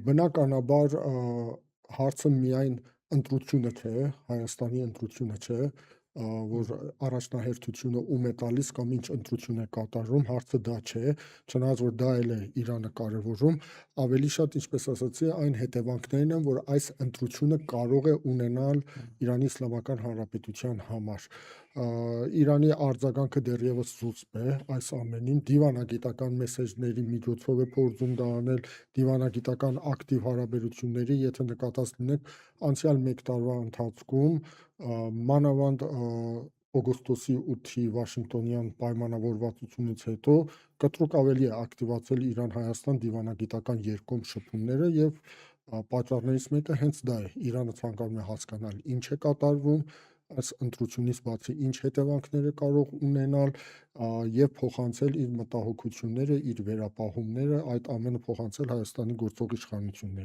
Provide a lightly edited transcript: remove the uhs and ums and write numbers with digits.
Բնականաբար հարցը միայն ընտրությունը չէ, Հայաստանի ընտրությունը չէ, որ առաջնահերթությունը ում է տալիս կամ ինչ ընտրություն է կատարում, հարցը դա չէ, չնայած որ դա էլ է Իրանը կարևորում, ավելի շատ, ինչպես ասացի, այն հետևանքներն են, որ այս ընտրությունը կարող է ունենալ Իրանի Իսլամական Հանրապետության համար։ Իրանի արձագանքը դեռևս զուսպ է այս ամենին, դիվանագիտական մեսեջների միջոցով է փորձում դա անել, դիվանագիտական ակտիվ հարաբերությունների, եթե նկատած լինեք, անցյալ մեկ տարվա ընթացքում, մանավանդ օգոստոսի 8-ի Վաշինգտոնյան պայմանավորվածությունից հետո կտրուկ ավելի է ակտիվացել Իրան-Հայաստան դիվանագիտական երկկողմ շփումները եւ պատճառներից մեկը հենց դա է։ Իրանը ցանկանում է հասկանալ ինչ է կատարվում, այս ընտրությունից բացի ինչ հետևանքներ է կարող ունենալ եւ փոխանցել իր մտահոգությունները, իր վերապահումները, այդ ամենը փոխանցել Հայաստանի գործող իշխանություններին։